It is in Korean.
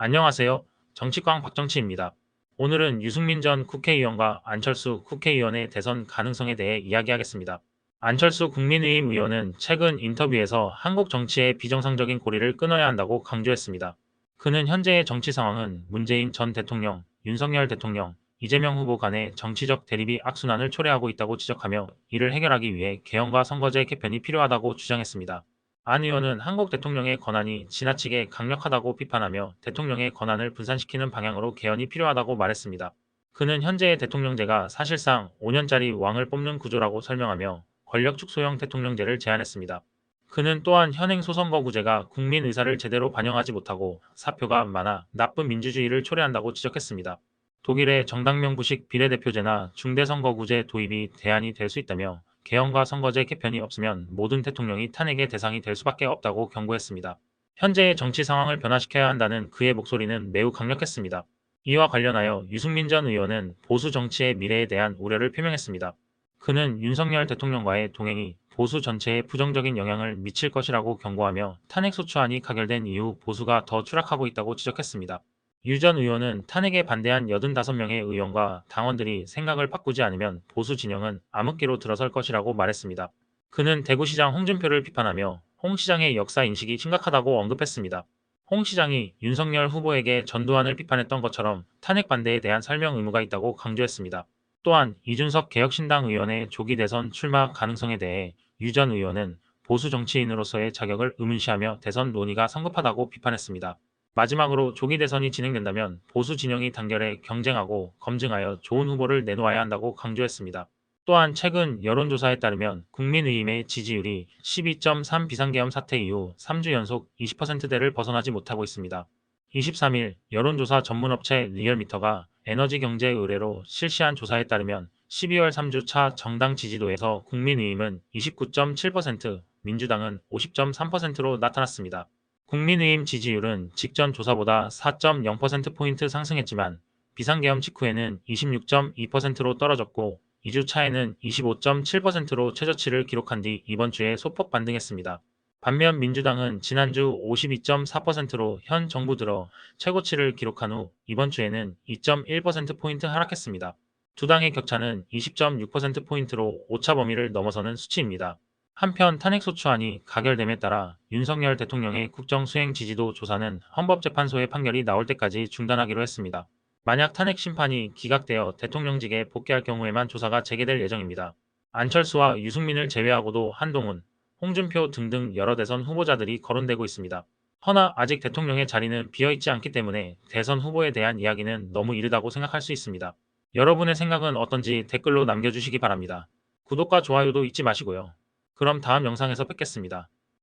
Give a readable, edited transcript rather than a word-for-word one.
안녕하세요. 정치광 박정치입니다. 오늘은 유승민 전 국회의원과 안철수 국회의원의 대선 가능성에 대해 이야기하겠습니다. 안철수 국민의힘 의원은 최근 인터뷰에서 한국 정치의 비정상적인 고리를 끊어야 한다고 강조했습니다. 그는 현재의 정치 상황은 문재인 전 대통령, 윤석열 대통령, 이재명 후보 간의 정치적 대립이 악순환을 초래하고 있다고 지적하며 이를 해결하기 위해 개헌과 선거제 개편이 필요하다고 주장했습니다. 안 의원은 한국 대통령의 권한이 지나치게 강력하다고 비판하며 대통령의 권한을 분산시키는 방향으로 개헌이 필요하다고 말했습니다. 그는 현재의 대통령제가 사실상 5년짜리 왕을 뽑는 구조라고 설명하며 권력 축소형 대통령제를 제안했습니다. 그는 또한 현행 소선거구제가 국민 의사를 제대로 반영하지 못하고 사표가 많아 나쁜 민주주의를 초래한다고 지적했습니다. 독일의 정당명부식 비례대표제나 중대선거구제 도입이 대안이 될 수 있다며 개헌과 선거제 개편이 없으면 모든 대통령이 탄핵의 대상이 될 수밖에 없다고 경고했습니다. 현재의 정치 상황을 변화시켜야 한다는 그의 목소리는 매우 강력했습니다. 이와 관련하여 유승민 전 의원은 보수 정치의 미래에 대한 우려를 표명했습니다. 그는 윤석열 대통령과의 동행이 보수 전체에 부정적인 영향을 미칠 것이라고 경고하며 탄핵소추안이 가결된 이후 보수가 더 추락하고 있다고 지적했습니다. 유 전 의원은 탄핵에 반대한 85명의 의원과 당원들이 생각을 바꾸지 않으면 보수 진영은 암흑기로 들어설 것이라고 말했습니다. 그는 대구시장 홍준표를 비판하며 홍 시장의 역사 인식이 심각하다고 언급했습니다. 홍 시장이 윤석열 후보에게 전두환을 비판했던 것처럼 탄핵 반대에 대한 설명 의무가 있다고 강조했습니다. 또한 이준석 개혁신당 의원의 조기 대선 출마 가능성에 대해 유 전 의원은 보수 정치인으로서의 자격을 의문시하며 대선 논의가 성급하다고 비판했습니다. 마지막으로 조기 대선이 진행된다면 보수 진영이 단결해 경쟁하고 검증하여 좋은 후보를 내놓아야 한다고 강조했습니다. 또한 최근 여론조사에 따르면 국민의힘의 지지율이 12.3 비상계엄 사태 이후 3주 연속 20%대를 벗어나지 못하고 있습니다. 23일 여론조사 전문업체 리얼미터가 에너지경제 의뢰로 실시한 조사에 따르면 12월 3주 차 정당 지지도에서 국민의힘은 29.7%, 민주당은 50.3%로 나타났습니다. 국민의힘 지지율은 직전 조사보다 4.0%포인트 상승했지만 비상계엄 직후에는 26.2%로 떨어졌고 2주 차에는 25.7%로 최저치를 기록한 뒤 이번 주에 소폭 반등했습니다. 반면 민주당은 지난주 52.4%로 현 정부 들어 최고치를 기록한 후 이번 주에는 2.1%포인트 하락했습니다. 두 당의 격차는 20.6%포인트로 오차 범위를 넘어서는 수치입니다. 한편 탄핵소추안이 가결됨에 따라 윤석열 대통령의 국정수행 지지도 조사는 헌법재판소의 판결이 나올 때까지 중단하기로 했습니다. 만약 탄핵 심판이 기각되어 대통령직에 복귀할 경우에만 조사가 재개될 예정입니다. 안철수와 유승민을 제외하고도 한동훈, 홍준표 등등 여러 대선 후보자들이 거론되고 있습니다. 허나 아직 대통령의 자리는 비어있지 않기 때문에 대선 후보에 대한 이야기는 너무 이르다고 생각할 수 있습니다. 여러분의 생각은 어떤지 댓글로 남겨주시기 바랍니다. 구독과 좋아요도 잊지 마시고요. 그럼 다음 영상에서 뵙겠습니다.